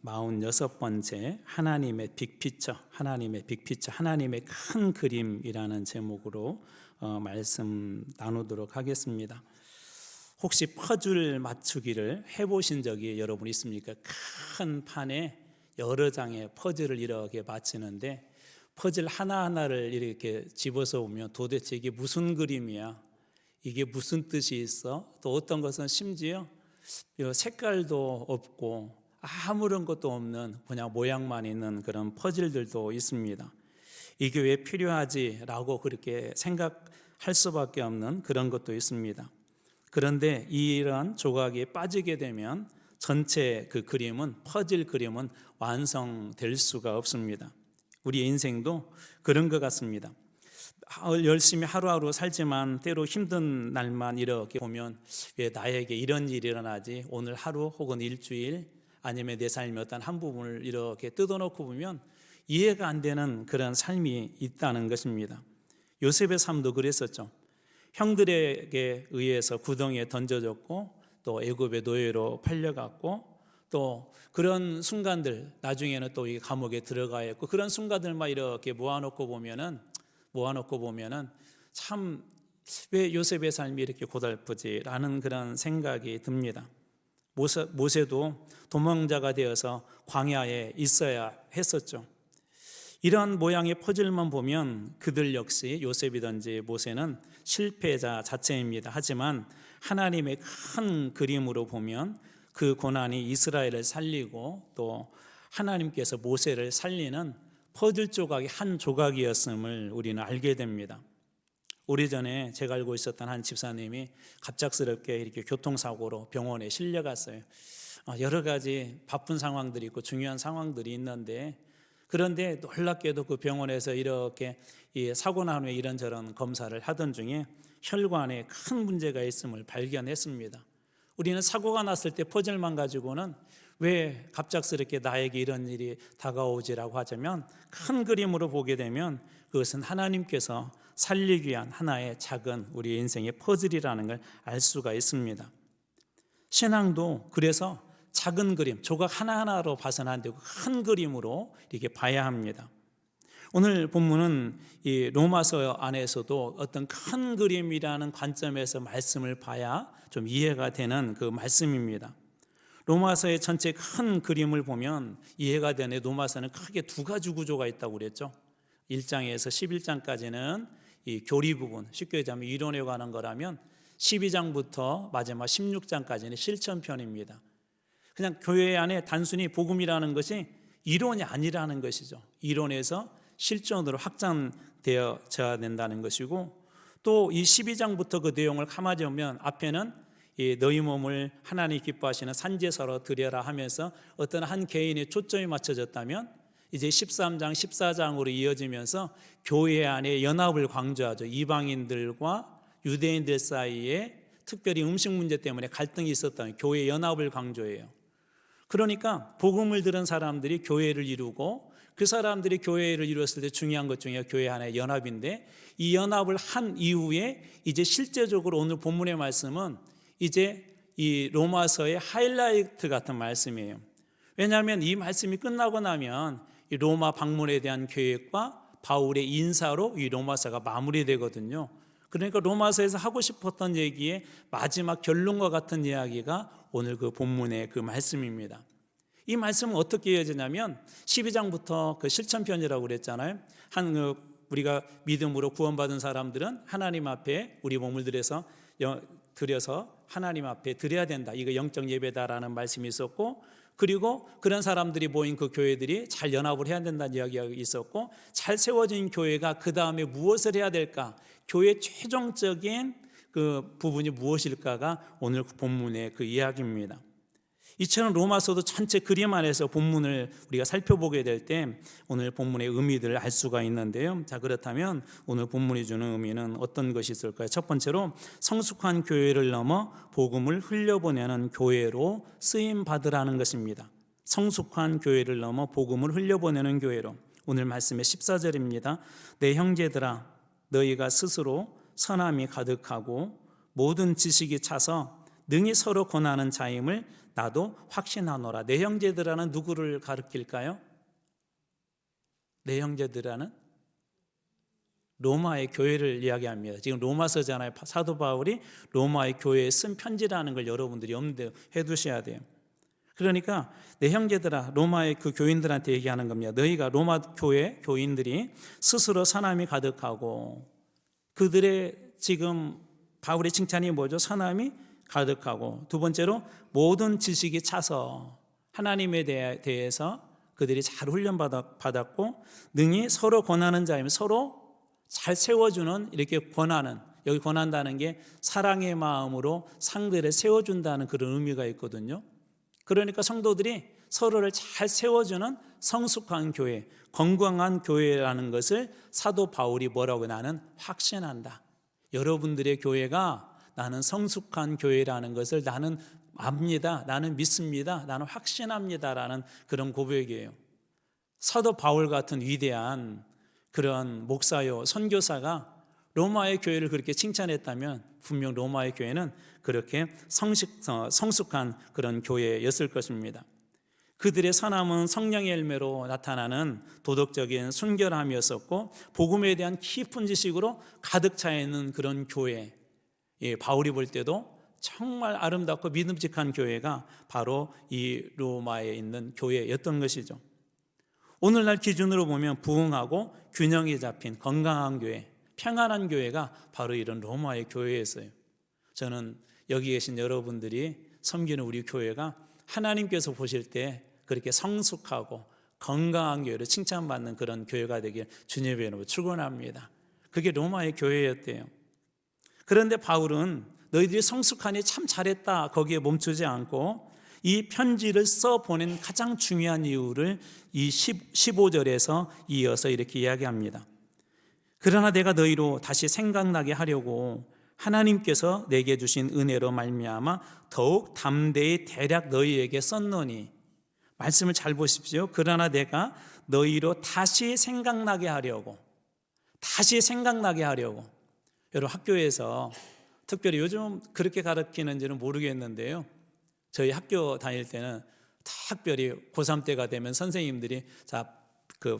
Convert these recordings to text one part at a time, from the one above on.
46번째 하나님의 빅피처, 하나님의 큰 그림이라는 제목으로 말씀 나누도록 하겠습니다. 혹시 퍼즐 맞추기를 해보신 적이 여러분 있습니까? 큰 판에 여러 장의 퍼즐을 이렇게 맞추는데 퍼즐 하나하나를 이렇게 집어서 보면 도대체 이게 무슨 그림이야? 이게 무슨 뜻이 있어? 또 어떤 것은 심지어 색깔도 없고 아무런 것도 없는 그냥 모양만 있는 그런 퍼즐들도 있습니다. 이게 왜 필요하지? 라고 그렇게 생각할 수밖에 없는 그런 것도 있습니다. 그런데 이런 조각이 빠지게 되면 전체 그 그림은, 퍼즐 그림은 완성될 수가 없습니다. 우리 인생도 그런 것 같습니다. 열심히 하루하루 살지만 때로 힘든 날만 이렇게 보면 왜 나에게 이런 일이 일어나지? 오늘 하루 혹은 일주일 아니면 내 삶의 어떤 한 부분을 이렇게 뜯어놓고 보면 이해가 안 되는 그런 삶이 있다는 것입니다. 요셉의 삶도 그랬었죠. 형들에게 의해서 구덩이에 던져졌고 또 애굽의 노예로 팔려갔고 또 그런 순간들, 나중에는 또 이 감옥에 들어가 있고 그런 순간들만 이렇게 모아놓고 보면은 참 왜 요셉의 삶이 이렇게 고달프지라는 그런 생각이 듭니다. 모세도 도망자가 되어서 광야에 있어야 했었죠. 이런 모양의 퍼즐만 보면 그들 역시 요셉이든지 모세는 실패자 자체입니다. 하지만 하나님의 큰 그림으로 보면 그 고난이 이스라엘을 살리고 또 하나님께서 모세를 살리는 퍼즐 조각이 한 조각이었음을 우리는 알게 됩니다. 오래전에 제가 알고 있었던 한 집사님이 갑작스럽게 이렇게 교통사고로 병원에 실려갔어요. 여러 가지 바쁜 상황들이 있고 중요한 상황들이 있는데 그런데 놀랍게도 그 병원에서 이렇게 사고 난 후에 이런저런 검사를 하던 중에 혈관에 큰 문제가 있음을 발견했습니다. 우리는 사고가 났을 때 퍼즐만 가지고는 왜 갑작스럽게 나에게 이런 일이 다가오지라고 하자면 큰 그림으로 보게 되면 그것은 하나님께서 살리기 위한 하나의 작은 우리 인생의 퍼즐이라는 걸 알 수가 있습니다. 신앙도 그래서 작은 그림, 조각 하나하나로 봐서는 안 되고 큰 그림으로 이렇게 봐야 합니다. 오늘 본문은 이 로마서 안에서도 어떤 큰 그림이라는 관점에서 말씀을 봐야 좀 이해가 되는 그 말씀입니다. 로마서의 전체 큰 그림을 보면 이해가 되네. 로마서는 크게 두 가지 구조가 있다고 그랬죠. 1장에서 11장까지는 이 교리 부분, 쉽게 얘기하면 이론에 관한 거라면 12장부터 마지막 16장까지는 실천편입니다. 그냥 교회 안에 단순히 복음이라는 것이 이론이 아니라는 것이죠. 이론에서 실전으로 확장되어져야 된다는 것이고 또 이 12장부터 그 내용을 가만히 보면 앞에는 너희 몸을 하나님 기뻐하시는 산제사로 드려라 하면서 어떤 한 개인의 초점이 맞춰졌다면 이제 13장, 14장으로 이어지면서 교회 안에 연합을 강조하죠. 이방인들과 유대인들 사이에 특별히 음식 문제 때문에 갈등이 있었다면 교회 연합을 강조해요. 그러니까 복음을 들은 사람들이 교회를 이루고 그 사람들이 교회를 이루었을 때 중요한 것 중에 교회 하나의 연합인데 이 연합을 한 이후에 이제 실제적으로 오늘 본문의 말씀은 이제 이 로마서의 하이라이트 같은 말씀이에요. 왜냐하면 이 말씀이 끝나고 나면 이 로마 방문에 대한 계획과 바울의 인사로 이 로마서가 마무리되거든요. 그러니까 로마서에서 하고 싶었던 얘기의 마지막 결론과 같은 이야기가 오늘 그 본문의 그 말씀입니다. 이 말씀은 어떻게 이어지냐면 12장부터 그 실천편이라고 그랬잖아요. 우리가 믿음으로 구원받은 사람들은 하나님 앞에 우리 몸을 들여서 하나님 앞에 드려야 된다. 이거 영적 예배다라는 말씀이 있었고 그리고 그런 사람들이 모인 그 교회들이 잘 연합을 해야 된다는 이야기가 있었고 잘 세워진 교회가 그 다음에 무엇을 해야 될까? 교회의 최종적인 그 부분이 무엇일까가 오늘 본문의 그 이야기입니다. 이처럼 로마서도 전체 그림 안에서 본문을 우리가 살펴보게 될 때 오늘 본문의 의미들을 알 수가 있는데요. 자, 그렇다면 오늘 본문이 주는 의미는 어떤 것이 있을까요? 첫 번째로 성숙한 교회를 넘어 복음을 흘려보내는 교회로 쓰임 받으라는 것입니다. 성숙한 교회를 넘어 복음을 흘려보내는 교회로. 오늘 말씀의 14절입니다. 내 형제들아 너희가 스스로 선함이 가득하고 모든 지식이 차서 능히 서로 권하는 자임을 나도 확신하노라. 내 형제들아는 누구를 가리킬까요? 내 형제들아는 로마의 교회를 이야기합니다. 지금 로마서잖아요. 사도 바울이 로마의 교회에 쓴 편지라는 걸 여러분들이 염두해 두셔야 돼요. 그러니까 내 형제들아, 로마의 그 교인들한테 얘기하는 겁니다. 너희가 로마 교회 교인들이 스스로 선함이 가득하고, 그들의 지금 바울의 칭찬이 뭐죠? 선함이 가득하고, 두 번째로 모든 지식이 차서 하나님에 대해서 그들이 잘 훈련받았고, 능히 서로 권하는 자이면 서로 잘 세워주는, 이렇게 권하는, 여기 권한다는 게 사랑의 마음으로 상대를 세워준다는 그런 의미가 있거든요. 그러니까 성도들이 서로를 잘 세워주는 성숙한 교회, 건강한 교회라는 것을 사도 바울이 뭐라고, 나는 확신한다. 여러분들의 교회가 나는 성숙한 교회라는 것을 나는 압니다. 나는 믿습니다. 나는 확신합니다라는 그런 고백이에요. 사도 바울 같은 위대한 그런 목사요, 선교사가 로마의 교회를 그렇게 칭찬했다면 분명 로마의 교회는 그렇게 성숙한 그런 교회였을 것입니다. 그들의 선함은 성령의 열매로 나타나는 도덕적인 순결함이었었고, 복음에 대한 깊은 지식으로 가득 차 있는 그런 교회, 바울이 볼 때도 정말 아름답고 믿음직한 교회가 바로 이 로마에 있는 교회였던 것이죠. 오늘날 기준으로 보면 부흥하고 균형이 잡힌 건강한 교회, 평안한 교회가 바로 이런 로마의 교회였어요. 저는 여기 계신 여러분들이 섬기는 우리 교회가 하나님께서 보실 때 그렇게 성숙하고 건강한 교회로 칭찬받는 그런 교회가 되길 주님의 이름으로 축원합니다. 그게 로마의 교회였대요. 그런데 바울은 너희들이 성숙하니 참 잘했다, 거기에 멈추지 않고 이 편지를 써보낸 가장 중요한 이유를 이 15절에서 이어서 이렇게 이야기합니다. 그러나 내가 너희로 다시 생각나게 하려고 하나님께서 내게 주신 은혜로 말미암아 더욱 담대히 대략 너희에게 썼노니. 말씀을 잘 보십시오. 그러나 내가 너희로 다시 생각나게 하려고, 다시 생각나게 하려고. 여러분, 학교에서 특별히 요즘 그렇게 가르치는지는 모르겠는데요, 저희 학교 다닐 때는 특별히 고3 때가 되면 선생님들이 그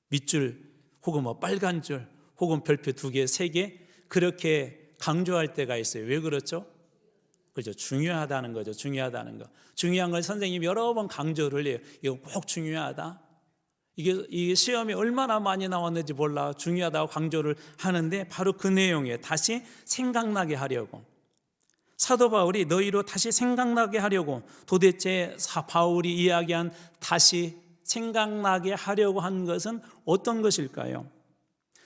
밑줄 혹은 빨간 줄 혹은 별표 2개, 3개 그렇게 강조할 때가 있어요. 왜 그렇죠? 그죠? 중요하다는 거죠. 중요하다는 거. 중요한 걸 선생님이 여러 번 강조를 해요. 이거 꼭 중요하다. 이게 시험에 얼마나 많이 나왔는지 몰라. 중요하다고 강조를 하는데 바로 그 내용에 다시 생각나게 하려고. 사도 바울이 너희로 다시 생각나게 하려고, 도대체 바울이 이야기한 다시 생각나게 하려고 한 것은 어떤 것일까요?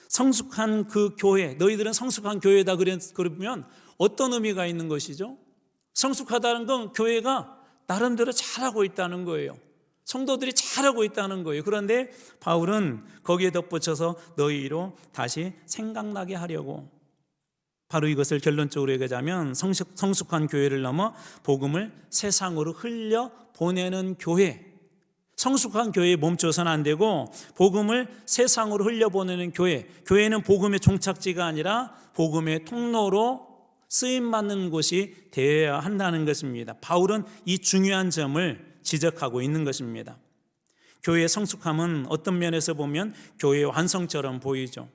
성숙한 그 교회, 너희들은 성숙한 교회다 그러면 어떤 의미가 있는 것이죠? 성숙하다는 건 교회가 나름대로 잘하고 있다는 거예요. 성도들이 잘하고 있다는 거예요. 그런데 바울은 거기에 덧붙여서 너희로 다시 생각나게 하려고. 바로 이것을 결론적으로 얘기하자면 성숙한 교회를 넘어 복음을 세상으로 흘려 보내는 교회, 성숙한 교회에 멈춰서는 안 되고 복음을 세상으로 흘려보내는 교회, 교회는 복음의 종착지가 아니라 복음의 통로로 쓰임받는 곳이 되어야 한다는 것입니다. 바울은 이 중요한 점을 지적하고 있는 것입니다. 교회의 성숙함은 어떤 면에서 보면 교회의 완성처럼 보이죠.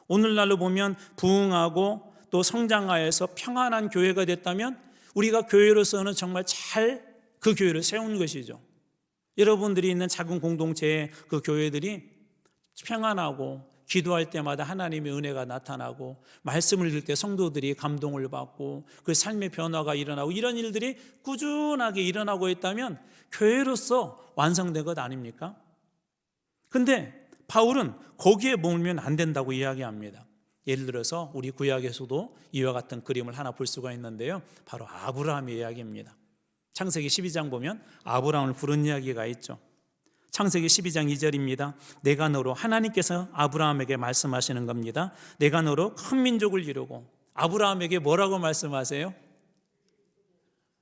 오늘날로 보면 부흥하고 또 성장하여서 평안한 교회가 됐다면 우리가 교회로서는 정말 잘 그 교회를 세운 것이죠. 여러분들이 있는 작은 공동체의 그 교회들이 평안하고 기도할 때마다 하나님의 은혜가 나타나고 말씀을 들을 때 성도들이 감동을 받고 그 삶의 변화가 일어나고 이런 일들이 꾸준하게 일어나고 있다면 교회로서 완성된 것 아닙니까? 근데 바울은 거기에 머물면 안 된다고 이야기합니다. 예를 들어서 우리 구약에서도 이와 같은 그림을 하나 볼 수가 있는데요, 바로 아브라함의 이야기입니다. 창세기 12장 보면 아브라함을 부른 이야기가 있죠. 창세기 12장 2절입니다. 내가 너로, 하나님께서 아브라함에게 말씀하시는 겁니다. 내가 너로 큰 민족을 이루고. 아브라함에게 뭐라고 말씀하세요?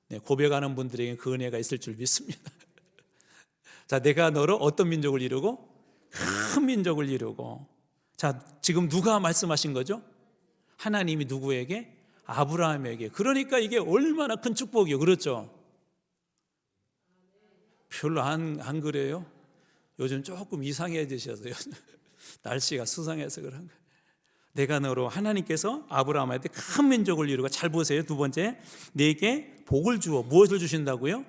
네, 고백하는 분들에게 그 은혜가 있을 줄 믿습니다. 자, 내가 너로 어떤 민족을 이루고? 큰 민족을 이루고. 자, 지금 누가 말씀하신 거죠? 하나님이 누구에게? 아브라함에게. 그러니까 이게 얼마나 큰 축복이요. 그렇죠? 별로 안 그래요? 요즘 조금 이상해지셔서요. 날씨가 수상해서 그런 거예요. 내가 너로, 하나님께서 아브라함한테 큰 민족을 이루고, 잘 보세요. 두 번째, 내게 복을 주어. 무엇을 주신다고요?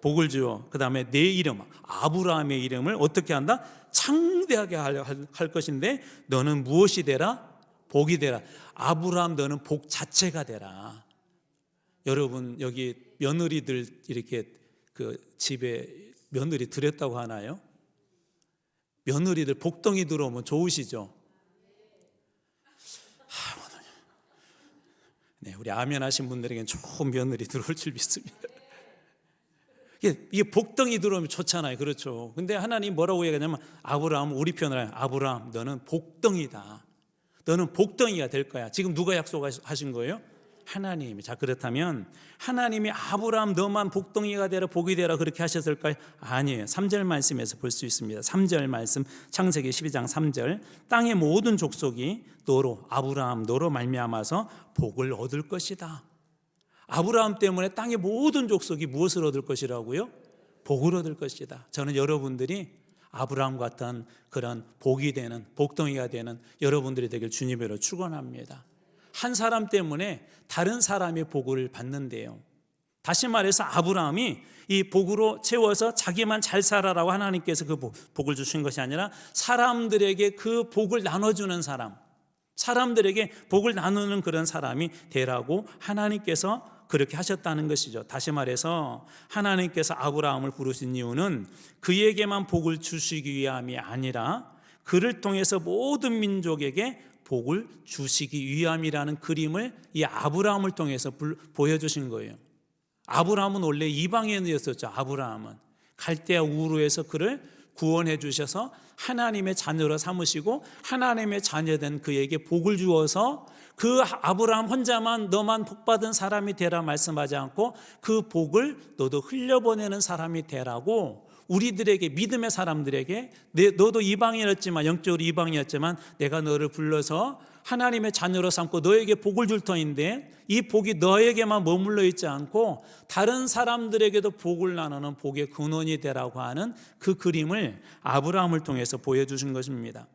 복을 주어. 그 다음에 내 이름, 아브라함의 이름을 어떻게 한다? 창대하게 할 것인데 너는 무엇이 되라? 복이 되라. 아브라함, 너는 복 자체가 되라. 여러분, 여기 며느리들 이렇게 그 집에 며느리 들였다고 하나요? 며느리들 복덩이 들어오면 좋으시죠? 네, 우리 아멘 하신 분들에게는 좋은 며느리 들어올 줄 믿습니다. 이게 복덩이 들어오면 좋잖아요. 그렇죠? 근데 하나님 뭐라고 얘기하냐면, 아브라함, 우리 편으로 하면 아브라함, 너는 복덩이다. 너는 복덩이가 될 거야. 지금 누가 약속하신 거예요? 하나님이. 자, 그렇다면 하나님이 아브라함 너만 복덩이가 되라, 복이 되라 그렇게 하셨을까요? 아니에요. 3절 말씀에서 볼 수 있습니다. 3절 말씀, 창세기 12장 3절. 땅의 모든 족속이 너로, 아브라함 너로 말미암아서 복을 얻을 것이다. 아브라함 때문에 땅의 모든 족속이 무엇을 얻을 것이라고요? 복을 얻을 것이다. 저는 여러분들이 아브라함 같은 그런 복이 되는, 복덩이가 되는 여러분들이 되길 주님으로 축원합니다. 한 사람 때문에 다른 사람의 복을 받는데요. 다시 말해서 아브라함이 이 복으로 채워서 자기만 잘 살아라고 하나님께서 그 복을 주신 것이 아니라 사람들에게 그 복을 나눠주는 사람, 사람들에게 복을 나누는 그런 사람이 되라고 하나님께서 그렇게 하셨다는 것이죠. 다시 말해서 하나님께서 아브라함을 부르신 이유는 그에게만 복을 주시기 위함이 아니라 그를 통해서 모든 민족에게 복을 주시기 위함이라는 그림을 이 아브라함을 통해서 보여주신 거예요. 아브라함은 원래 이방인이었었죠. 아브라함은 갈대아 우르에서 그를 구원해 주셔서 하나님의 자녀로 삼으시고 하나님의 자녀된 그에게 복을 주어서 그 아브라함 혼자만 너만 복받은 사람이 되라 말씀하지 않고 그 복을 너도 흘려보내는 사람이 되라고 우리들에게, 믿음의 사람들에게, 너도 이방인이었지만, 영적으로 이방인이었지만 내가 너를 불러서 하나님의 자녀로 삼고 너에게 복을 줄 터인데 이 복이 너에게만 머물러 있지 않고 다른 사람들에게도 복을 나누는 복의 근원이 되라고 하는 그 그림을 아브라함을 통해서 보여주신 것입니다.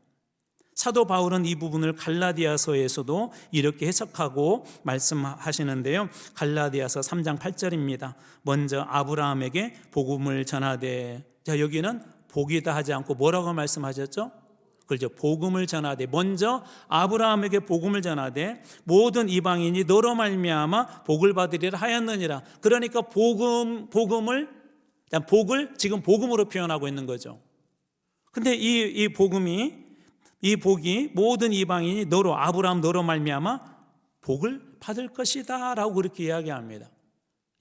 사도 바울은 이 부분을 갈라디아서에서도 이렇게 해석하고 말씀하시는데요. 갈라디아서 3장 8절입니다. 먼저 아브라함에게 복음을 전하되, 자, 여기는 복이다 하지 않고 뭐라고 말씀하셨죠? 그렇죠. 복음을 전하되, 먼저 아브라함에게 복음을 전하되 모든 이방인이 너로 말미암아 복을 받으리라 하였느니라. 그러니까 복을 지금 복음으로 표현하고 있는 거죠. 근데 이 복이 모든 이방인이 너로, 아브라함 너로 말미암아 복을 받을 것이다 라고 그렇게 이야기합니다.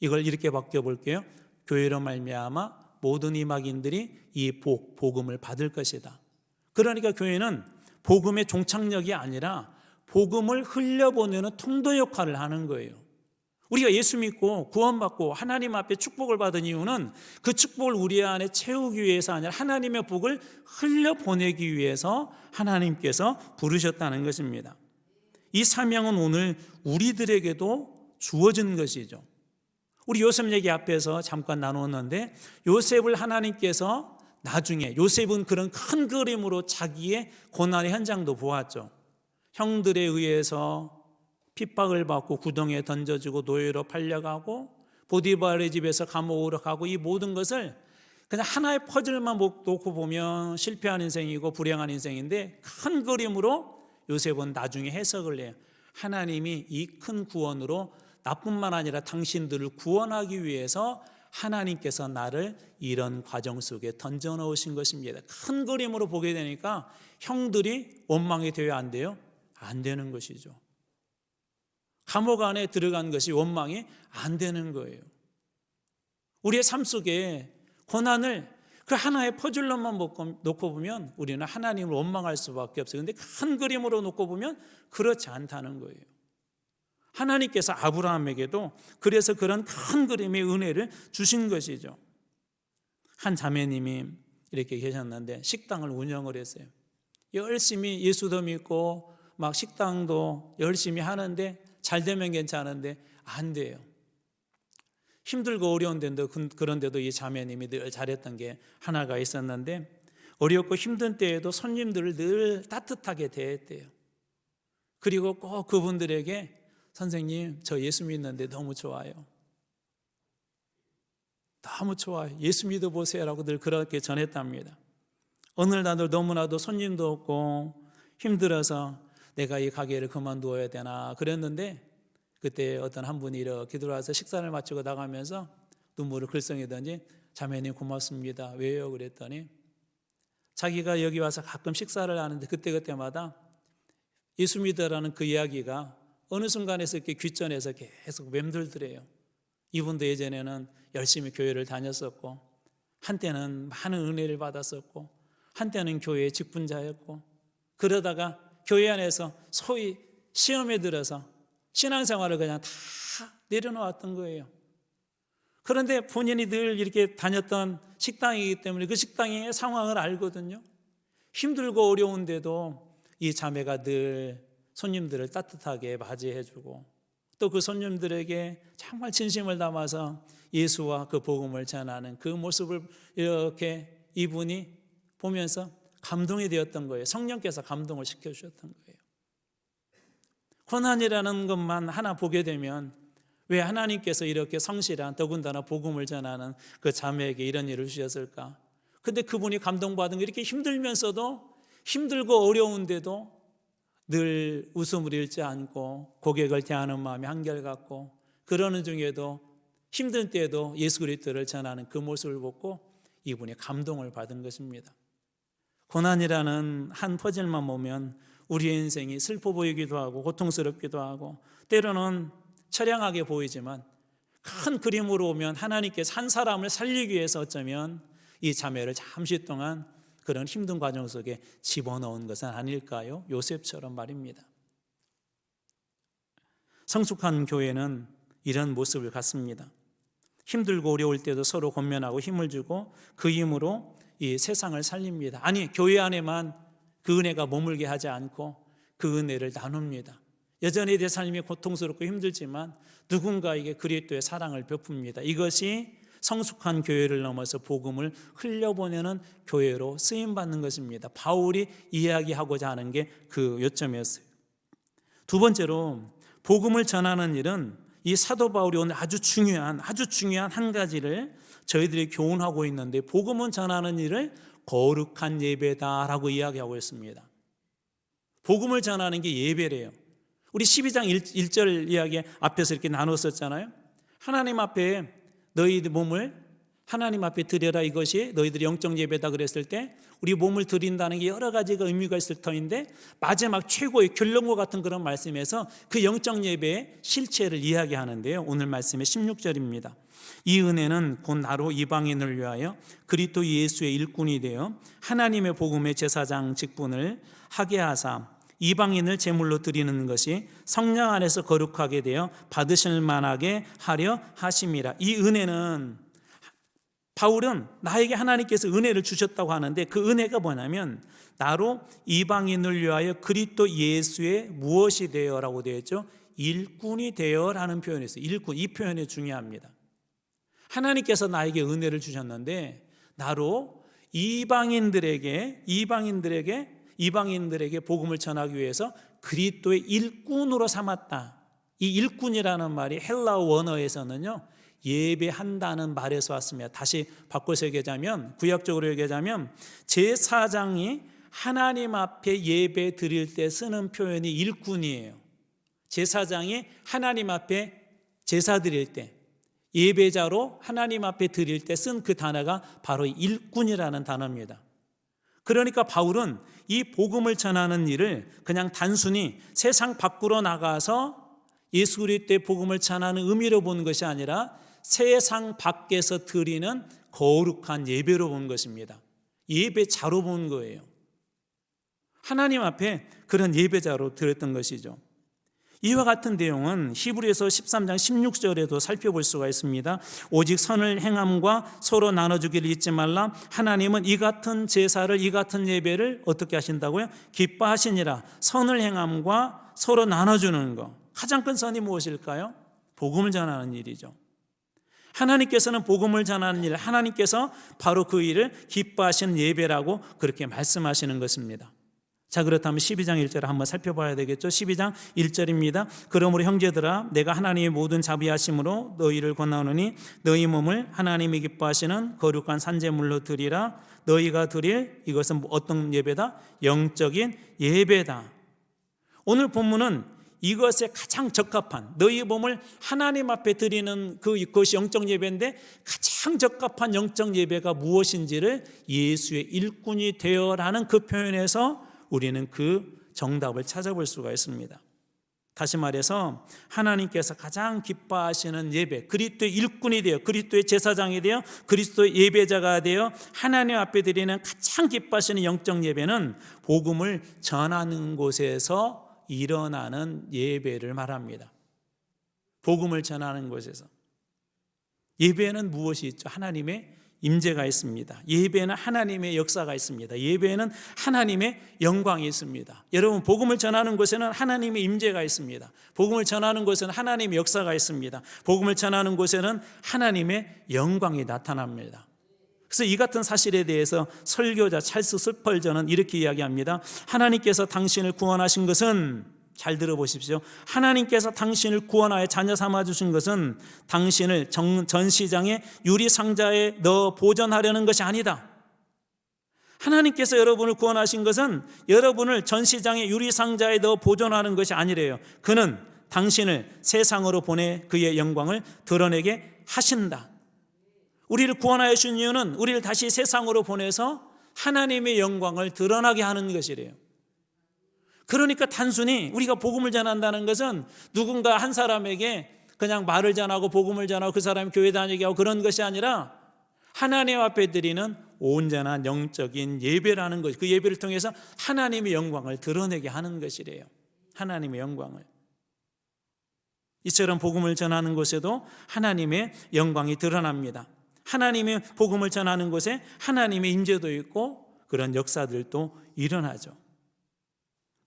이걸 이렇게 바뀌어 볼게요. 교회로 말미암아 모든 이방인들이 이 복음을 받을 것이다. 그러니까 교회는 복음의 종착역이 아니라 복음을 흘려보내는 통도 역할을 하는 거예요. 우리가 예수 믿고 구원받고 하나님 앞에 축복을 받은 이유는 그 축복을 우리 안에 채우기 위해서 아니라 하나님의 복을 흘려보내기 위해서 하나님께서 부르셨다는 것입니다. 이 사명은 오늘 우리들에게도 주어진 것이죠. 우리 요셉 얘기 앞에서 잠깐 나누었는데 요셉을 하나님께서 나중에, 요셉은 그런 큰 그림으로 자기의 고난의 현장도 보았죠. 형들에 의해서 핍박을 받고 구덩이에 던져지고 노예로 팔려가고 보디발의 집에서 감옥으로 가고, 이 모든 것을 그냥 하나의 퍼즐만 놓고 보면 실패한 인생이고 불행한 인생인데 큰 그림으로 요셉은 나중에 해석을 해요. 하나님이 이 큰 구원으로 나뿐만 아니라 당신들을 구원하기 위해서 하나님께서 나를 이런 과정 속에 던져 넣으신 것입니다. 큰 그림으로 보게 되니까 형들이 원망이 되어야 안 돼요? 안 되는 것이죠. 감옥 안에 들어간 것이 원망이 안 되는 거예요. 우리의 삶 속에 고난을 그 하나의 퍼즐로만 놓고 보면 우리는 하나님을 원망할 수밖에 없어요. 그런데 큰 그림으로 놓고 보면 그렇지 않다는 거예요. 하나님께서 아브라함에게도 그래서 그런 큰 그림의 은혜를 주신 것이죠. 한 자매님이 이렇게 계셨는데 식당을 운영을 했어요. 열심히 예수도 믿고 막 식당도 열심히 하는데 잘 되면 괜찮은데 안 돼요. 힘들고 어려운데도 그런데도 이 자매님이 늘 잘했던 게 하나가 있었는데, 어렵고 힘든 때에도 손님들을 늘 따뜻하게 대했대요. 그리고 꼭 그분들에게 선생님 저 예수 믿는데 너무 좋아요, 너무 좋아요, 예수 믿어보세요 라고 늘 그렇게 전했답니다. 어느 날도 너무나도 손님도 없고 힘들어서 내가 이 가게를 그만두어야 되나 그랬는데, 그때 어떤 한 분이 이렇게 들어와서 식사를 마치고 나가면서 눈물을 글썽이더니 자매님 고맙습니다. 왜요? 그랬더니 자기가 여기 와서 가끔 식사를 하는데 그때마다 예수 믿으라는 그 이야기가 어느 순간에서 이렇게 귓전에서 계속 맴돌더래요. 이분도 예전에는 열심히 교회를 다녔었고, 한때는 많은 은혜를 받았었고, 한때는 교회의 직분자였고, 그러다가 교회 안에서 소위 시험에 들어서 신앙생활을 그냥 다 내려놓았던 거예요. 그런데 본인이 늘 이렇게 다녔던 식당이기 때문에 그 식당의 상황을 알거든요. 힘들고 어려운데도 이 자매가 늘 손님들을 따뜻하게 맞이해주고, 또 그 손님들에게 정말 진심을 담아서 예수와 그 복음을 전하는 그 모습을 이렇게 이분이 보면서 감동이 되었던 거예요. 성령께서 감동을 시켜주셨던 거예요. 고난이라는 것만 하나 보게 되면 왜 하나님께서 이렇게 성실한, 더군다나 복음을 전하는 그 자매에게 이런 일을 주셨을까? 근데 그분이 감동받은 게 이렇게 힘들면서도, 힘들고 어려운데도 늘 웃음을 잃지 않고 고객을 대하는 마음이 한결같고, 그러는 중에도 힘든 때에도 예수 그리스도를 전하는 그 모습을 보고 이분이 감동을 받은 것입니다. 고난이라는 한 퍼즐만 보면 우리의 인생이 슬퍼 보이기도 하고 고통스럽기도 하고, 때로는 처량하게 보이지만 큰 그림으로 보면 하나님께서 한 사람을 살리기 위해서 어쩌면 이 자매를 잠시 동안 그런 힘든 과정 속에 집어넣은 것은 아닐까요? 요셉처럼 말입니다. 성숙한 교회는 이런 모습을 갖습니다. 힘들고 어려울 때도 서로 권면하고 힘을 주고 그 힘으로 이 세상을 살립니다. 아니, 교회 안에만 그 은혜가 머물게 하지 않고 그 은혜를 나눕니다. 여전히 내 삶이 고통스럽고 힘들지만 누군가에게 그리스도의 사랑을 베풉니다. 이것이 성숙한 교회를 넘어서 복음을 흘려보내는 교회로 쓰임받는 것입니다. 바울이 이야기하고자 하는 게 그 요점이었어요. 두 번째로, 복음을 전하는 일은 이 사도 바울이 오늘 아주 중요한 한 가지를 저희들이 교훈하고 있는데, 복음을 전하는 일을 거룩한 예배다라고 이야기하고 있습니다. 복음을 전하는 게 예배래요. 우리 12장 1절 이야기 앞에서 이렇게 나눴었잖아요. 하나님 앞에 너희들 몸을 하나님 앞에 드려라, 이것이 너희들의 영적 예배다 그랬을 때 우리 몸을 드린다는 게 여러 가지가 의미가 있을 터인데, 마지막 최고의 결론과 같은 그런 말씀에서 그 영적 예배의 실체를 이야기하는데요. 오늘 말씀의 16절입니다. 이 은혜는 곧 나로 이방인을 위하여 그리스도 예수의 일꾼이 되어 하나님의 복음의 제사장 직분을 하게 하사 이방인을 제물로 드리는 것이 성령 안에서 거룩하게 되어 받으실 만하게 하려 하심이라. 이 은혜는, 바울은 나에게 하나님께서 은혜를 주셨다고 하는데, 그 은혜가 뭐냐면 나로 이방인을 위하여 그리스도 예수의 무엇이 되어라고 되어 있죠? 일꾼이 되어라는 표현이 있어요. 일꾼, 이 표현이 중요합니다. 하나님께서 나에게 은혜를 주셨는데 나로 이방인들에게 복음을 전하기 위해서 그리스도의 일꾼으로 삼았다. 이 일꾼이라는 말이 헬라어 원어에서는요, 예배한다는 말에서 왔습니다. 다시 바꿔서 얘기하자면, 구약적으로 얘기하자면 제사장이 하나님 앞에 예배 드릴 때 쓰는 표현이 일꾼이에요. 제사장이 하나님 앞에 제사 드릴 때, 예배자로 하나님 앞에 드릴 때 쓴 그 단어가 바로 일꾼이라는 단어입니다. 그러니까 바울은 이 복음을 전하는 일을 그냥 단순히 세상 밖으로 나가서 예수 그리스도의 복음을 전하는 의미로 보는 것이 아니라 세상 밖에서 드리는 거룩한 예배로 본 것입니다. 예배자로 본 거예요. 하나님 앞에 그런 예배자로 드렸던 것이죠. 이와 같은 내용은 히브리서 13장 16절에도 살펴볼 수가 있습니다. 오직 선을 행함과 서로 나눠주기를 잊지 말라. 하나님은 이 같은 제사를, 이 같은 예배를 어떻게 하신다고요? 기뻐하시니라. 선을 행함과 서로 나눠주는 거, 가장 큰 선이 무엇일까요? 복음을 전하는 일이죠. 하나님께서는 복음을 전하는 일, 하나님께서 바로 그 일을 기뻐하시는 예배라고 그렇게 말씀하시는 것입니다. 자, 그렇다면 12장 1절을 한번 살펴봐야 되겠죠. 12장 1절입니다. 그러므로 형제들아, 내가 하나님의 모든 자비하심으로 너희를 권하노니 너희 몸을 하나님이 기뻐하시는 거룩한 산제물로 드리라. 너희가 드릴 이것은 어떤 예배다? 영적인 예배다. 오늘 본문은 이것에 가장 적합한, 너희 몸을 하나님 앞에 드리는 그것이 영적 예배인데 가장 적합한 영적 예배가 무엇인지를 예수의 일꾼이 되어라는 그 표현에서 우리는 그 정답을 찾아볼 수가 있습니다. 다시 말해서 하나님께서 가장 기뻐하시는 예배, 그리스도의 일꾼이 되어, 그리스도의 제사장이 되어, 그리스도의 예배자가 되어 하나님 앞에 드리는 가장 기뻐하시는 영적 예배는 복음을 전하는 곳에서 일어나는 예배를 말합니다. 복음을 전하는 곳에서. 예배에는 무엇이 있죠? 하나님의 임재가 있습니다. 예배에는 하나님의 역사가 있습니다. 예배에는 하나님의 영광이 있습니다. 여러분, 복음을 전하는 곳에는 하나님의 임재가 있습니다. 복음을 전하는 곳에는 하나님의 역사가 있습니다. 복음을 전하는 곳에는 하나님의 영광이 나타납니다. 그래서 이 같은 사실에 대해서 설교자 찰스 스펄전은 이렇게 이야기합니다. 하나님께서 당신을 구원하신 것은, 잘 들어보십시오, 하나님께서 당신을 구원하여 자녀 삼아주신 것은 당신을 전시장의 유리상자에 넣어 보존하려는 것이 아니다. 하나님께서 여러분을 구원하신 것은 여러분을 전시장의 유리상자에 넣어 보존하는 것이 아니래요. 그는 당신을 세상으로 보내 그의 영광을 드러내게 하신다. 우리를 구원하여 주신 이유는 우리를 다시 세상으로 보내서 하나님의 영광을 드러나게 하는 것이래요. 그러니까 단순히 우리가 복음을 전한다는 것은 누군가 한 사람에게 그냥 말을 전하고 복음을 전하고 그 사람이 교회 다니게 하고 그런 것이 아니라 하나님 앞에 드리는 온전한 영적인 예배라는 것, 그 예배를 통해서 하나님의 영광을 드러내게 하는 것이래요. 하나님의 영광을. 이처럼 복음을 전하는 곳에도 하나님의 영광이 드러납니다. 하나님의 복음을 전하는 곳에 하나님의 임재도 있고 그런 역사들도 일어나죠.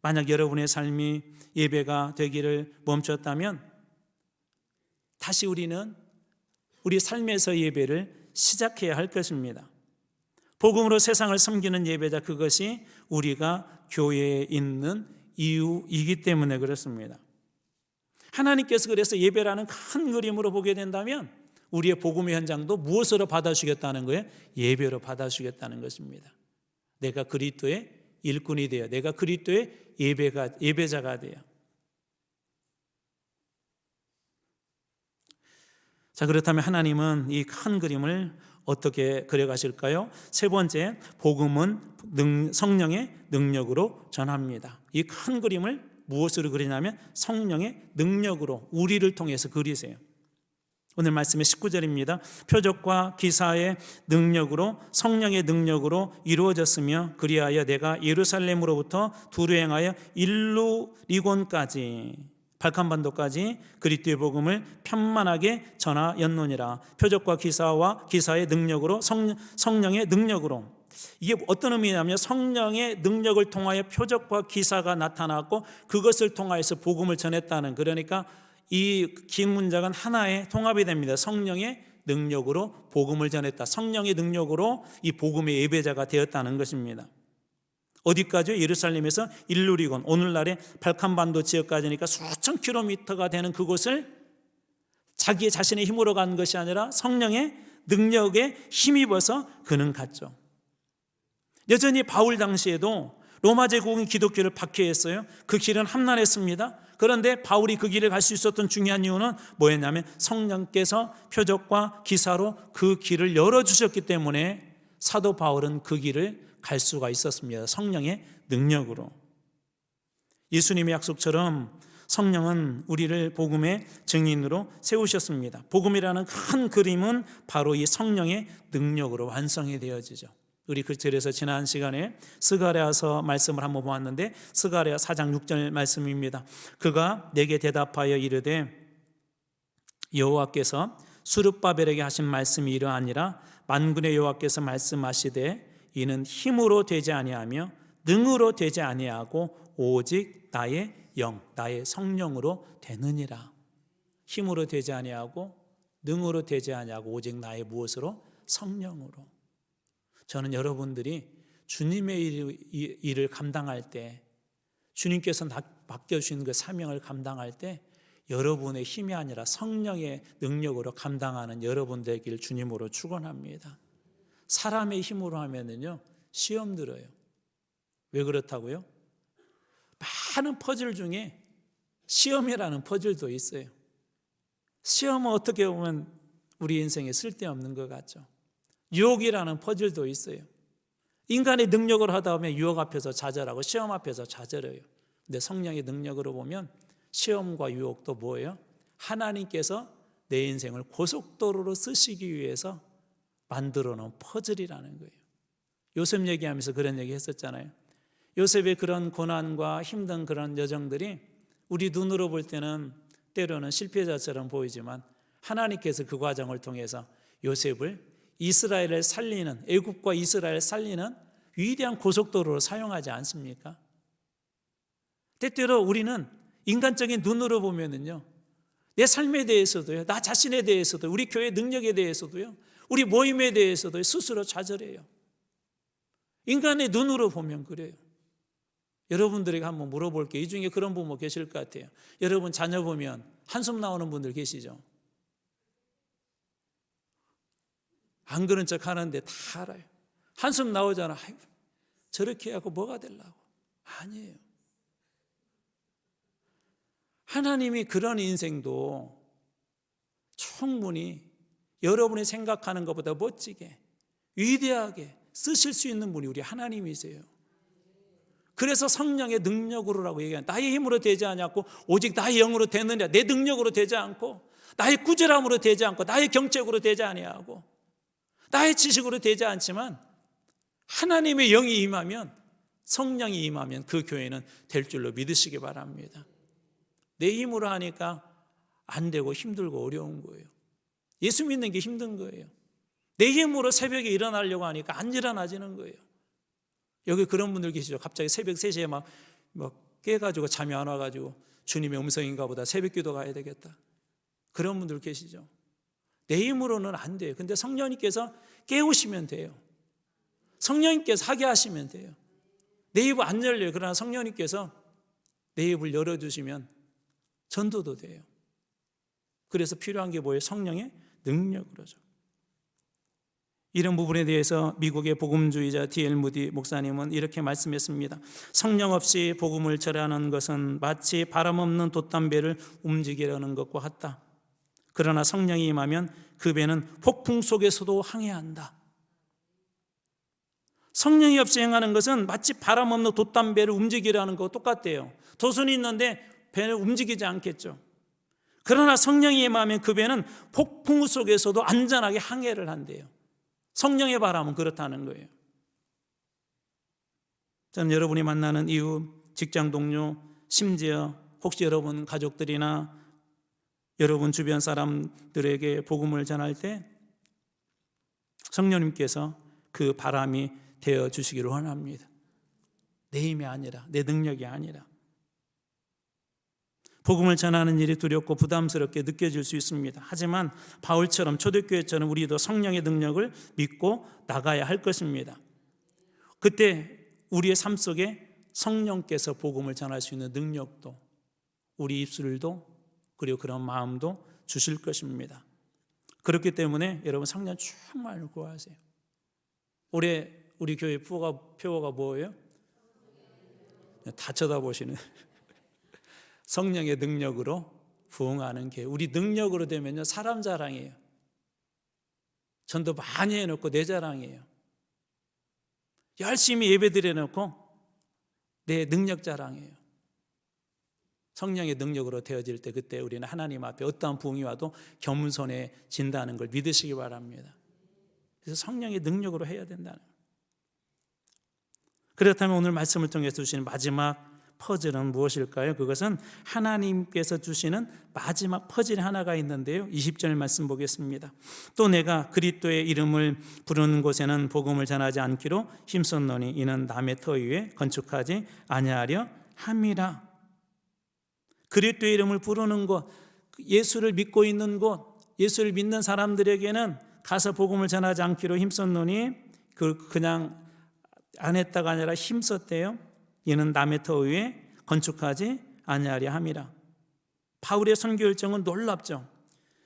만약 여러분의 삶이 예배가 되기를 멈췄다면 다시 우리는 우리 삶에서 예배를 시작해야 할 것입니다. 복음으로 세상을 섬기는 예배자, 그것이 우리가 교회에 있는 이유이기 때문에 그렇습니다. 하나님께서 그래서 예배라는 큰 그림으로 보게 된다면 우리의 복음의 현장도 무엇으로 받아주겠다는 거예요? 예배로 받아주겠다는 것입니다. 내가 그리스도의 일꾼이 되어, 내가 그리스도의 예배자가 되어. 자, 그렇다면 하나님은 이 큰 그림을 어떻게 그려가실까요? 세 번째, 복음은 성령의 능력으로 전합니다. 이 큰 그림을 무엇으로 그리냐면 성령의 능력으로 우리를 통해서 그리세요. 오늘 말씀의 19절입니다. 표적과 기사의 능력으로, 성령의 능력으로 이루어졌으며 그리하여 내가 예루살렘으로부터 두루 행하여 일루리곤까지, 발칸반도까지 그리스도의 복음을 편만하게 전하였노니라. 표적과 기사의 능력으로, 성령의 능력으로. 이게 어떤 의미냐면 성령의 능력을 통하여 표적과 기사가 나타났고 그것을 통하여서 복음을 전했다는, 그러니까 이 긴 문장은 하나의 통합이 됩니다. 성령의 능력으로 복음을 전했다. 성령의 능력으로 이 복음의 예배자가 되었다는 것입니다. 어디까지요? 예루살렘에서 일루리곤, 오늘날의 발칸반도 지역까지니까 수천 킬로미터가 되는 그곳을 자기 자신의 힘으로 간 것이 아니라 성령의 능력에 힘입어서 그는 갔죠. 여전히 바울 당시에도 로마 제국은 기독교를 박해했어요. 그 길은 험난했습니다. 그런데 바울이 그 길을 갈 수 있었던 중요한 이유는 뭐였냐면 성령께서 표적과 기사로 그 길을 열어주셨기 때문에 사도 바울은 그 길을 갈 수가 있었습니다. 성령의 능력으로. 예수님의 약속처럼 성령은 우리를 복음의 증인으로 세우셨습니다. 복음이라는 큰 그림은 바로 이 성령의 능력으로 완성이 되어지죠. 우리 그래서 지난 시간에 스가랴서 말씀을 한번 보았는데 스가랴 4장 6절 말씀입니다. 그가 내게 대답하여 이르되 여호와께서 수룹바벨에게 하신 말씀이 이러하니라. 만군의 여호와께서 말씀하시되 이는 힘으로 되지 아니하며 능으로 되지 아니하고 오직 나의 영, 나의 성령으로 되느니라. 힘으로 되지 아니하고 능으로 되지 아니하고 오직 나의 무엇으로? 성령으로. 저는 여러분들이 주님의 일을 감당할 때, 주님께서 맡겨주신 그 사명을 감당할 때 여러분의 힘이 아니라 성령의 능력으로 감당하는 여러분 되길 주님으로 축원합니다. 사람의 힘으로 하면은요 시험 들어요. 왜 그렇다고요? 많은 퍼즐 중에 시험이라는 퍼즐도 있어요. 시험은 어떻게 보면 우리 인생에 쓸데없는 것 같죠. 유혹이라는 퍼즐도 있어요. 인간의 능력으로 하다 보면 유혹 앞에서 좌절하고 시험 앞에서 좌절해요. 근데 성령의 능력으로 보면 시험과 유혹도 뭐예요? 하나님께서 내 인생을 고속도로로 쓰시기 위해서 만들어 놓은 퍼즐이라는 거예요. 요셉 얘기하면서 그런 얘기 했었잖아요. 요셉의 그런 고난과 힘든 그런 여정들이 우리 눈으로 볼 때는 때로는 실패자처럼 보이지만 하나님께서 그 과정을 통해서 요셉을 이스라엘을 살리는, 애굽과 이스라엘을 살리는 위대한 고속도로로 사용하지 않습니까? 때때로 우리는 인간적인 눈으로 보면은요, 내 삶에 대해서도요, 나 자신에 대해서도, 우리 교회 능력에 대해서도요, 우리 모임에 대해서도 스스로 좌절해요. 인간의 눈으로 보면 그래요. 여러분들에게 한번 물어볼게요. 이 중에 그런 부모 계실 것 같아요. 여러분 자녀 보면 한숨 나오는 분들 계시죠? 안 그런 척 하는데 다 알아요. 한숨 나오잖아. 아이고, 저렇게 하고 뭐가 되려고. 아니에요. 하나님이 그런 인생도 충분히 여러분이 생각하는 것보다 멋지게 위대하게 쓰실 수 있는 분이 우리 하나님이세요. 그래서 성령의 능력으로라고 얘기하는, 나의 힘으로 되지 않았고 오직 나의 영으로 되느냐, 내 능력으로 되지 않고 나의 꾸준함으로 되지 않고 나의 경책으로 되지 아니하고 나의 지식으로 되지 않지만 하나님의 영이 임하면, 성령이 임하면 그 교회는 될 줄로 믿으시기 바랍니다. 내 힘으로 하니까 안 되고 힘들고 어려운 거예요. 예수 믿는 게 힘든 거예요. 내 힘으로 새벽에 일어나려고 하니까 안 일어나지는 거예요. 여기 그런 분들 계시죠. 갑자기 새벽 3시에 막 깨가지고 잠이 안 와가지고 주님의 음성인가 보다, 새벽 기도 가야 되겠다. 그런 분들 계시죠. 내 힘으로는 안 돼요. 근데 성령님께서 깨우시면 돼요. 성령님께서 하게 하시면 돼요. 내 입은 안 열려요. 그러나 성령님께서 내 입을 열어주시면 전도도 돼요. 그래서 필요한 게 뭐예요? 성령의 능력으로죠. 이런 부분에 대해서 미국의 복음주의자 D.L. 무디 목사님은 이렇게 말씀했습니다. 성령 없이 복음을 전하는 것은 마치 바람 없는 돛담배를 움직이려는 것과 같다. 그러나 성령이 임하면 그 배는 폭풍 속에서도 항해한다. 성령이 없이 행하는 것은 마치 바람 없는 돛담배를 움직이려는 것과 똑같대요. 돛은 있는데 배는 움직이지 않겠죠. 그러나 성령이 임하면 그 배는 폭풍 속에서도 안전하게 항해를 한대요. 성령의 바람은 그렇다는 거예요. 저는 여러분이 만나는 이웃, 직장 동료, 심지어 혹시 여러분 가족들이나 여러분 주변 사람들에게 복음을 전할 때 성령님께서 그 바람이 되어 주시기를 원합니다. 내 힘이 아니라, 내 능력이 아니라. 복음을 전하는 일이 두렵고 부담스럽게 느껴질 수 있습니다. 하지만 바울처럼, 초대교회처럼 우리도 성령의 능력을 믿고 나가야 할 것입니다. 그때 우리의 삶 속에 성령께서 복음을 전할 수 있는 능력도, 우리 입술도, 그리고 그런 마음도 주실 것입니다. 그렇기 때문에 여러분 성령 충만을 구하세요. 올해 우리 교회 표어가 뭐예요? 다 쳐다보시는 성령의 능력으로 부응하는 게, 우리 능력으로 되면요 사람 자랑이에요. 전도 많이 해놓고 내 자랑이에요. 열심히 예배드려 놓고 내 능력 자랑이에요. 성령의 능력으로 되어질 때 그때 우리는 하나님 앞에 어떠한 부흥이 와도 겸손해진다는 걸 믿으시기 바랍니다. 그래서 성령의 능력으로 해야 된다는 거예요. 그렇다면 오늘 말씀을 통해서 주시는 마지막 퍼즐은 무엇일까요? 그것은 하나님께서 주시는 마지막 퍼즐이 하나가 있는데요, 20절 말씀 보겠습니다. 또 내가 그리스도의 이름을 부르는 곳에는 복음을 전하지 않기로 힘썼노니 이는 남의 터 위에 건축하지 아니하려 함이라. 그리스도의 이름을 부르는 곳, 예수를 믿고 있는 곳, 예수를 믿는 사람들에게는 가서 복음을 전하지 않기로 힘썼노니 그냥 안 했다가 아니라 힘썼대요. 이는 남의 터 위에 건축하지 아니하려 함이라. 바울의 선교 열정은 놀랍죠.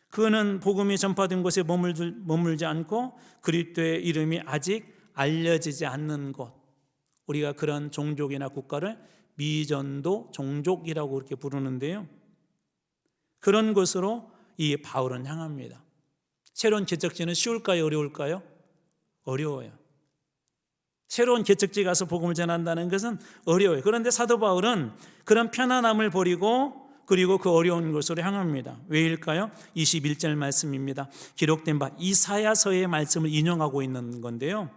그는 복음이 전파된 곳에 머물지 않고 그리스도의 이름이 아직 알려지지 않는 곳, 우리가 그런 종족이나 국가를 미전도 종족이라고 그렇게 부르는데요, 그런 곳으로 이 바울은 향합니다. 새로운 개척지는 쉬울까요? 어려울까요? 어려워요. 새로운 개척지 가서 복음을 전한다는 것은 어려워요. 그런데 사도 바울은 그런 편안함을 버리고 그리고 그 어려운 곳으로 향합니다. 왜일까요? 21절 말씀입니다. 기록된 바 이사야서의 말씀을 인용하고 있는 건데요,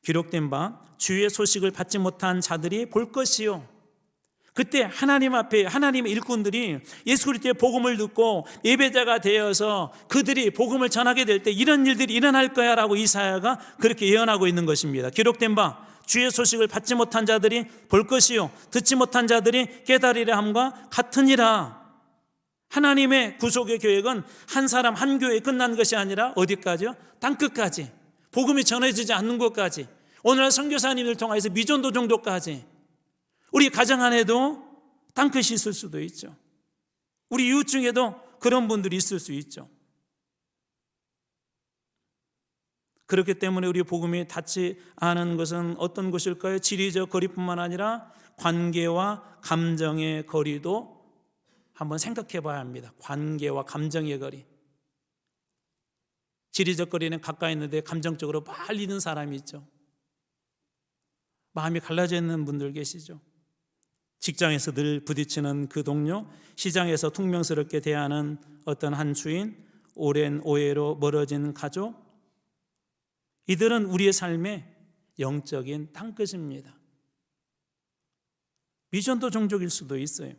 기록된 바 주의 소식을 받지 못한 자들이 볼 것이요. 그때 하나님 앞에 하나님의 일꾼들이 예수 그리스도의 복음을 듣고 예배자가 되어서 그들이 복음을 전하게 될 때 이런 일들이 일어날 거야 라고 이사야가 그렇게 예언하고 있는 것입니다. 기록된 바 주의 소식을 받지 못한 자들이 볼 것이요 듣지 못한 자들이 깨달으려 함과 같으니라. 하나님의 구속의 계획은 한 사람 한 교회에 끝난 것이 아니라 어디까지요? 땅끝까지, 복음이 전해지지 않는 곳까지, 오늘날 선교사님들 통해서 미전도 정도까지, 우리 가정 안에도 땅끝이 있을 수도 있죠. 우리 이웃 중에도 그런 분들이 있을 수 있죠. 그렇기 때문에 우리 복음이 닿지 않은 것은 어떤 것일까요? 지리적 거리뿐만 아니라 관계와 감정의 거리도 한번 생각해 봐야 합니다. 관계와 감정의 거리. 지리적 거리는 가까이 있는데 감정적으로 말리는 사람이 있죠. 마음이 갈라져 있는 분들 계시죠. 직장에서 늘 부딪히는 그 동료, 시장에서 퉁명스럽게 대하는 어떤 한 주인, 오랜 오해로 멀어진 가족, 이들은 우리의 삶의 영적인 땅끝입니다. 미전도 종족일 수도 있어요.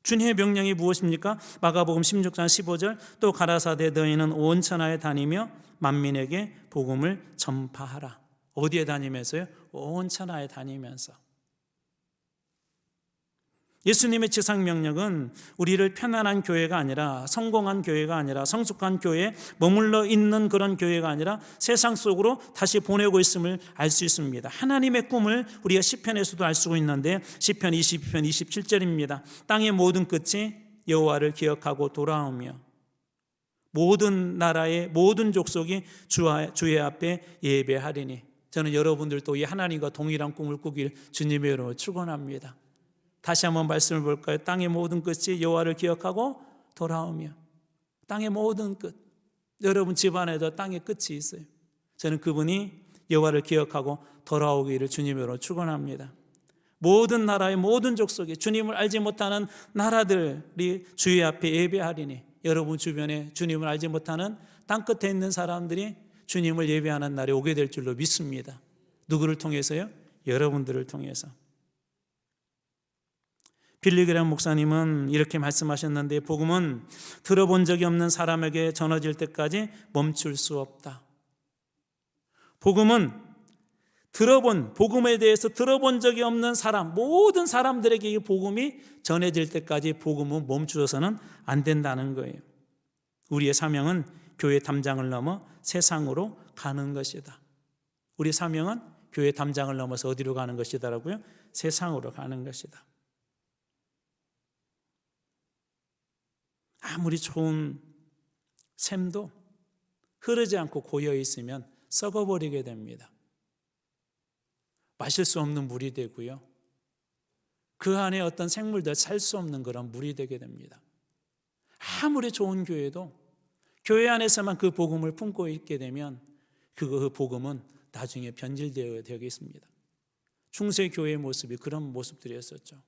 주님의 명령이 무엇입니까? 마가복음 16장 15절, 또 가라사대 너희는 온 천하에 다니며 만민에게 복음을 전파하라. 어디에 다니면서요? 온 천하에 다니면서. 예수님의 지상명령은 우리를 편안한 교회가 아니라, 성공한 교회가 아니라, 성숙한 교회에 머물러 있는 그런 교회가 아니라 세상 속으로 다시 보내고 있음을 알 수 있습니다. 하나님의 꿈을 우리가 시편에서도 알 수 있는데, 시편 22편 27절입니다. 땅의 모든 끝이 여호와를 기억하고 돌아오며 모든 나라의 모든 족속이 주의 앞에 예배하리니. 저는 여러분들도 이 하나님과 동일한 꿈을 꾸길 주님의 이름으로 축원합니다. 다시 한번 말씀을 볼까요? 땅의 모든 끝이 여호와를 기억하고 돌아오며. 땅의 모든 끝, 여러분 집안에도 땅의 끝이 있어요. 저는 그분이 여호와를 기억하고 돌아오기를 주님으로 축원합니다. 모든 나라의 모든 족속이, 주님을 알지 못하는 나라들이 주의 앞에 예배하리니. 여러분 주변에 주님을 알지 못하는 땅끝에 있는 사람들이 주님을 예배하는 날이 오게 될 줄로 믿습니다. 누구를 통해서요? 여러분들을 통해서. 빌리 그레이엄 목사님은 이렇게 말씀하셨는데, 복음은 들어본 적이 없는 사람에게 전해질 때까지 멈출 수 없다. 복음은 복음에 대해서 들어본 적이 없는 사람, 모든 사람들에게 이 복음이 전해질 때까지 복음은 멈추어서는 안 된다는 거예요. 우리의 사명은 교회 담장을 넘어 세상으로 가는 것이다. 우리 사명은 교회 담장을 넘어서 어디로 가는 것이다라고요? 세상으로 가는 것이다. 아무리 좋은 샘도 흐르지 않고 고여 있으면 썩어버리게 됩니다. 마실 수 없는 물이 되고요, 그 안에 어떤 생물들 살 수 없는 그런 물이 되게 됩니다. 아무리 좋은 교회도 교회 안에서만 그 복음을 품고 있게 되면 그 복음은 나중에 변질되어 되겠습니다. 중세교회의 모습이 그런 모습들이었었죠.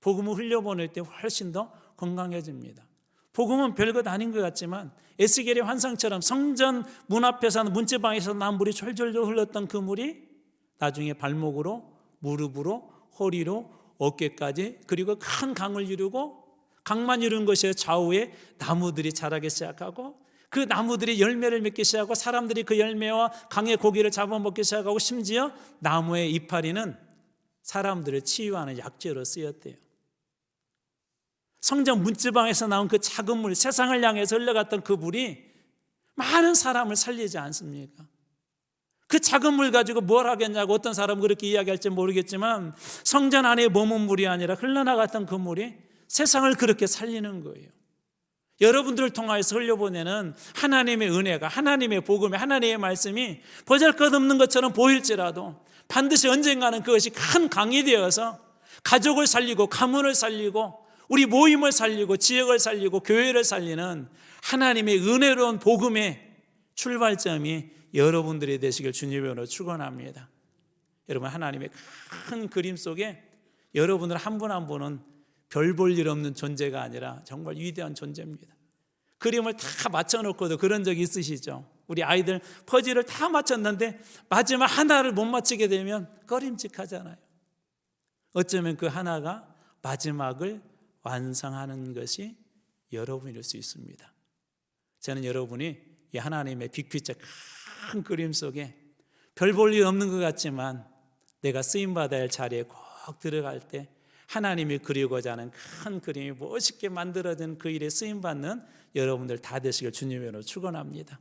복음을 흘려보낼 때 훨씬 더 건강해집니다. 복음은 별것 아닌 것 같지만 에스겔의 환상처럼 성전 문 앞에서 문지방에서 난 물이 졸졸 흘렀던 그 물이 나중에 발목으로, 무릎으로, 허리로, 어깨까지, 그리고 큰 강을 이루고, 강만 이룬 것이 좌우에 나무들이 자라기 시작하고, 그 나무들이 열매를 맺기 시작하고, 사람들이 그 열매와 강의 고기를 잡아먹기 시작하고, 심지어 나무의 이파리는 사람들을 치유하는 약재로 쓰였대요. 성전 문지방에서 나온 그 작은 물, 세상을 향해서 흘러갔던 그 물이 많은 사람을 살리지 않습니까? 그 작은 물 가지고 뭘 하겠냐고 어떤 사람은 그렇게 이야기할지 모르겠지만 성전 안에 머문 물이 아니라 흘러나갔던 그 물이 세상을 그렇게 살리는 거예요. 여러분들을 통하여서 흘려보내는 하나님의 은혜가, 하나님의 복음이, 하나님의 말씀이 보잘것없는 것처럼 보일지라도 반드시 언젠가는 그것이 큰 강이 되어서 가족을 살리고 가문을 살리고 우리 모임을 살리고 지역을 살리고 교회를 살리는 하나님의 은혜로운 복음의 출발점이 여러분들이 되시길 주님으로 축원합니다. 여러분, 하나님의 큰 그림 속에 여러분들 한 분 한 분은 별 볼 일 없는 존재가 아니라 정말 위대한 존재입니다. 그림을 다 맞춰놓고도 그런 적이 있으시죠? 우리 아이들 퍼즐을 다 맞췄는데 마지막 하나를 못 맞추게 되면 꺼림칙하잖아요. 어쩌면 그 하나가 마지막을 완성하는 것이 여러분일 수 있습니다. 저는 여러분이 이 하나님의 빅피처 큰 그림 속에 별 볼 일 없는 것 같지만 내가 쓰임받아야 할 자리에 꼭 들어갈 때 하나님이 그리고자 하는 큰 그림이 멋있게 만들어진 그 일에 쓰임받는 여러분들 다 되시길 주님으로 축원합니다.